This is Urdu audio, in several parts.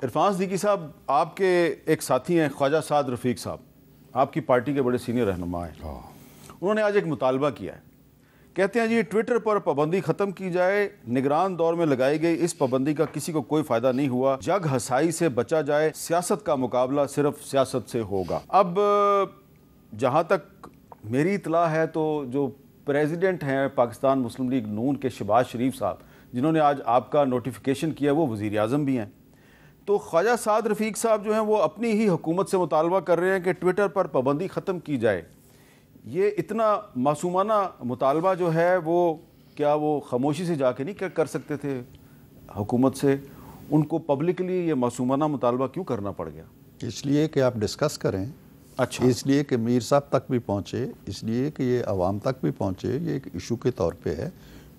عرفان صدیقی صاحب، آپ کے ایک ساتھی ہیں خواجہ سعد رفیق صاحب، آپ کی پارٹی کے بڑے سینئر رہنما ہیں. انہوں نے آج ایک مطالبہ کیا ہے. کہتے ہیں جی ٹویٹر پر پابندی ختم کی جائے. نگران دور میں لگائی گئی اس پابندی کا کسی کو کوئی فائدہ نہیں ہوا. جگ ہسائی سے بچا جائے. سیاست کا مقابلہ صرف سیاست سے ہوگا. اب جہاں تک میری اطلاع ہے تو جو پریزیڈنٹ ہیں پاکستان مسلم لیگ نون کے شہباز شریف صاحب، جنہوں نے آج آپ کا نوٹیفیکیشن کیا، وہ وزیر اعظم بھی ہیں. تو خواجہ سعد رفیق صاحب جو ہیں وہ اپنی ہی حکومت سے مطالبہ کر رہے ہیں کہ ٹویٹر پر پابندی ختم کی جائے. یہ اتنا معصومانہ مطالبہ جو ہے وہ کیا وہ خاموشی سے جا کے نہیں کر سکتے تھے حکومت سے؟ ان کو پبلکلی یہ معصومانہ مطالبہ کیوں کرنا پڑ گیا؟ اس لیے کہ آپ ڈسکس کریں. اچھا. اس لیے کہ میر صاحب تک بھی پہنچے، اس لیے کہ یہ عوام تک بھی پہنچے. یہ ایک ایشو کے طور پہ ہے.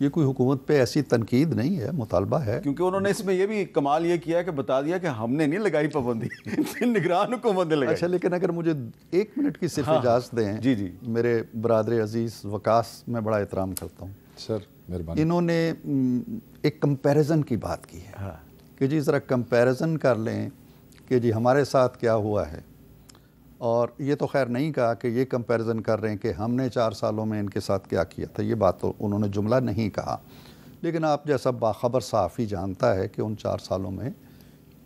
یہ کوئی حکومت پہ ایسی تنقید نہیں ہے، مطالبہ ہے. کیونکہ انہوں نے اس میں یہ بھی کمال یہ کیا کہ بتا دیا کہ ہم نے نہیں لگائی پابندی، نگران حکومت نے لگائی. اچھا، لیکن اگر مجھے 1 منٹ کی صرف اجازت دیں. جی جی. میرے برادر عزیز وقاص میں بڑا احترام کرتا ہوں. سر مہربانی. انہوں نے ایک کمپیریزن کی بات کی ہے کہ جی ذرا کمپیریزن کر لیں کہ جی ہمارے ساتھ کیا ہوا ہے. اور یہ تو خیر نہیں کہا کہ یہ کمپیریزن کر رہے ہیں کہ ہم نے 4 سالوں میں ان کے ساتھ کیا کیا تھا. یہ بات تو انہوں نے جملہ نہیں کہا. لیکن آپ جیسا باخبر صحافی جانتا ہے کہ ان 4 سالوں میں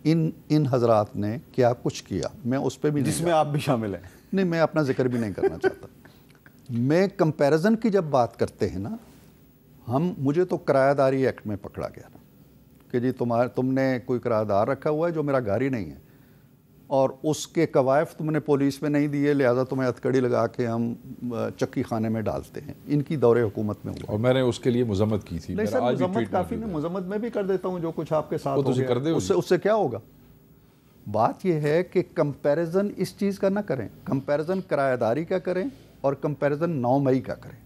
ان حضرات نے کیا کچھ کیا. میں اس پہ بھی جس میں آپ بھی شامل ہیں. نہیں، میں اپنا ذکر بھی نہیں کرنا چاہتا. میں کمپیریزن کی جب بات کرتے ہیں نا، مجھے تو کرایہ داری ایکٹ میں پکڑا گیا نا کہ جی تم نے کوئی کرایہ دار رکھا ہوا ہے جو میرا گھر ہی نہیں ہے، اور اس کے کوائف تم نے پولیس میں نہیں دیے، لہذا تمہیں ہتھکڑی لگا کے ہم چکی خانے میں ڈالتے ہیں. ان کی دور حکومت میں ہوا. اور میں نے اس کے لیے مذمت کی تھی. نہیں سر، مذمت کافی نہیں، مذمت میں بھی کر دیتا ہوں جو کچھ آپ کے ساتھ ہو گیا. اس سے کیا ہوگا؟ بات یہ ہے کہ کمپیریزن اس چیز کا نہ کریں. کمپیریزن کرایہ داری کا کریں اور کمپیریزن 9 مئی کا کریں.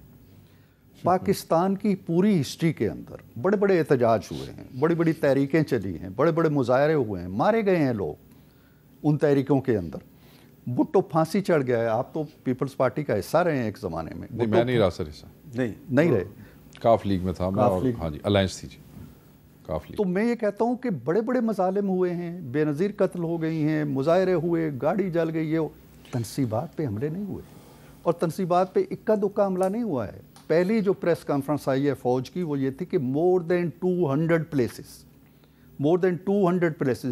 پاکستان کی پوری ہسٹری کے اندر بڑے بڑے احتجاج ہوئے ہیں، بڑی بڑی تحریکیں چلی ہیں، بڑے بڑے مظاہرے ہوئے ہیں، مارے گئے ہیں لوگ ان تحریکوں کے اندر. بھٹو پھانسی چڑھ گیا ہے. آپ تو پیپلز پارٹی کا حصہ رہے ہیں ایک زمانے میں. میں نہیں رہا سر حصہ. نہیں رہے. کاف لیگ میں تھا میں. ہاں جی، الائنس تھی جی کاف لیگ. تو میں یہ کہتا ہوں کہ بڑے بڑے مظالم ہوئے ہیں، بے نظیر قتل ہو گئی ہیں، مظاہرے ہوئے، گاڑی جل گئی. یہ تنصیبات پہ حملے نہیں ہوئے، اور تنصیبات پہ اکا دکا حملہ نہیں ہوا ہے. پہلی جو پریس کانفرنس آئی ہے فوج کی وہ یہ تھی کہ مور دین 200 پلیسز.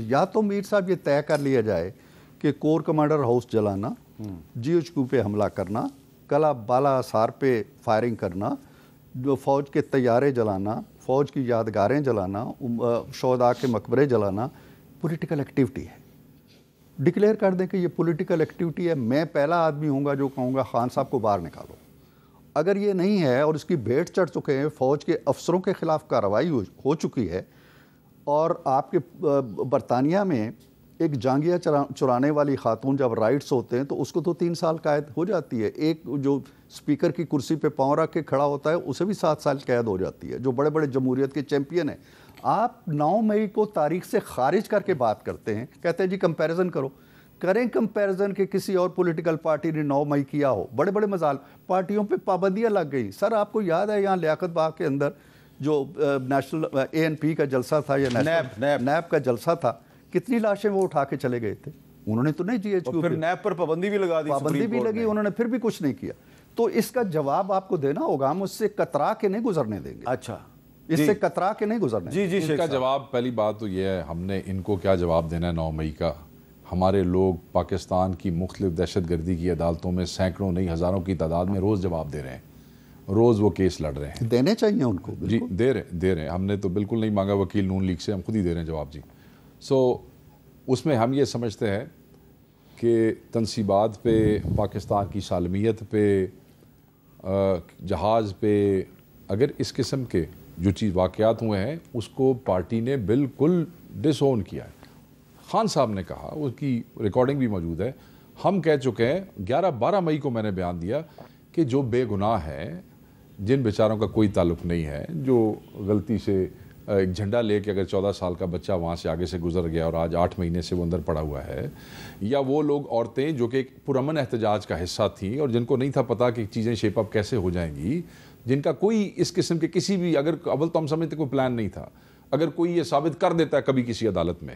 یا تو میر صاحب یہ طے کر لیا جائے کہ کور کمانڈر ہاؤس جلانا، جی ایچ کیو پہ حملہ کرنا، کلا بالا آثار پہ فائرنگ کرنا، جو فوج کے طیارے جلانا، فوج کی یادگاریں جلانا، شہداء کے مقبرے جلانا پولیٹیکل ایکٹیویٹی ہے. ڈکلیئر کر دیں کہ یہ پولیٹیکل ایکٹیویٹی ہے. میں پہلا آدمی ہوں گا جو کہوں گا خان صاحب کو باہر نکالو. اگر یہ نہیں ہے اور اس کی بھیٹ چڑھ چکے ہیں، فوج کے افسروں کے خلاف کارروائی ہو چکی ہے، اور آپ کے برطانیہ میں ایک جانگیہ چرانے والی خاتون جب رائٹس ہوتے ہیں تو اس کو تو 3 سال قید ہو جاتی ہے. ایک جو اسپیکر کی کرسی پہ پاؤں رکھ کے کھڑا ہوتا ہے اسے بھی 7 سال قید ہو جاتی ہے، جو بڑے بڑے جمہوریت کے چیمپئن ہیں. آپ 9 مئی کو تاریخ سے خارج کر کے بات کرتے ہیں، کہتے ہیں جی کمپیریزن کریں کمپیریزن کہ کسی اور پولیٹیکل پارٹی نے 9 مئی کیا ہو. بڑے بڑے پارٹیوں پہ پابندیاں لگ گئی. سر آپ کو یاد ہے یہاں لیاقت باغ کے اندر جو نیشنل ANP کا جلسہ تھا یا نیب کا جلسہ تھا، کتنی لاشیں وہ اٹھا کے چلے گئے تھے. انہوں نے تو نہیں جی ایچ کیو پھر نیب پر پابندی بھی لگا دی، پابندی بھی لگی، انہوں نے پھر بھی کچھ نہیں کیا. تو اس کا جواب آپ کو دینا ہوگا. ہم اس سے کترا کے نہیں گزرنے دیں گے. اچھا، اس سے کترا کے نہیں گزرنے. جی اس کا جواب پہلی بات تو یہ ہے، ہم نے ان کو کیا جواب دینا ہے 9 مئی کا. ہمارے لوگ پاکستان کی مختلف دہشت گردی کی عدالتوں میں سینکڑوں نہیں ہزاروں کی تعداد میں روز جواب دے رہے ہیں، روز وہ کیس لڑ رہے ہیں. دینے چاہیے ان کو. جی دے رہے ہیں. ہم نے تو بالکل نہیں مانگا وکیل نون لیگ سے، ہم خود ہی دے رہے ہیں جواب جی. اس میں ہم یہ سمجھتے ہیں کہ تنصیبات پہ، پاکستان کی سالمیت پہ، جہاز پہ اگر اس قسم کے جو چیز واقعات ہوئے ہیں اس کو پارٹی نے بالکل ڈس اون کیا ہے. خان صاحب نے کہا، اس کی ریکارڈنگ بھی موجود ہے، ہم کہہ چکے ہیں 11-12 مئی کو میں نے بیان دیا کہ جو بے گناہ ہیں، جن بیچاروں کا کوئی تعلق نہیں ہے، جو غلطی سے ایک جھنڈا لے کے اگر 14 سال کا بچہ وہاں سے آگے سے گزر گیا اور آج 8 مہینے سے وہ اندر پڑا ہوا ہے، یا وہ لوگ عورتیں جو کہ ایک پرامن احتجاج کا حصہ تھیں اور جن کو نہیں تھا پتہ کہ چیزیں شیپ اپ کیسے ہو جائیں گی، جن کا کوئی اس قسم کے کسی بھی، اگر اول تو ہم سمجھتے کوئی پلان نہیں تھا، اگر کوئی یہ ثابت کر دیتا ہے کبھی کسی عدالت میں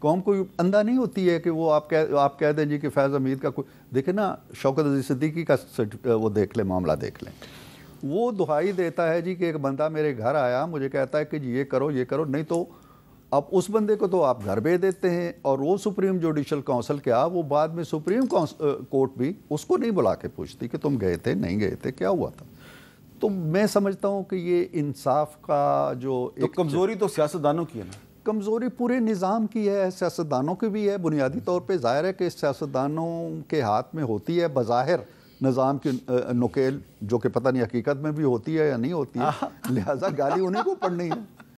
قوم کوئی اندھا نہیں ہوتی ہے کہ وہ آپ کہہ دیں جی کہ فیض حمید کا کوئی دیکھیں نا، شوکت عزیز صدیقی کا وہ دیکھ لیں، معاملہ دیکھ لیں، وہ دہائی دیتا ہے جی کہ ایک بندہ میرے گھر آیا مجھے کہتا ہے کہ جی یہ کرو نہیں تو اب اس بندے کو تو آپ گھر بھیج دیتے ہیں، اور وہ سپریم جوڈیشل کونسل کیا وہ بعد میں سپریم کورٹ بھی اس کو نہیں بلا کے پوچھتی کہ تم گئے تھے نہیں گئے تھے، کیا ہوا تھا۔ تو میں سمجھتا ہوں کہ یہ انصاف کا جو تو کمزوری تو سیاستدانوں کی ہے نا، کمزوری پورے نظام کی ہے، سیاستدانوں کی بھی ہے، بنیادی طور پہ ظاہر ہے کہ سیاستدانوں کے ہاتھ میں ہوتی ہے بظاہر نظام کی نکیل، جو کہ پتہ نہیں حقیقت میں بھی ہوتی ہے یا نہیں ہوتی ہے، لہٰذا گالی انہیں کو پڑھنی ہے۔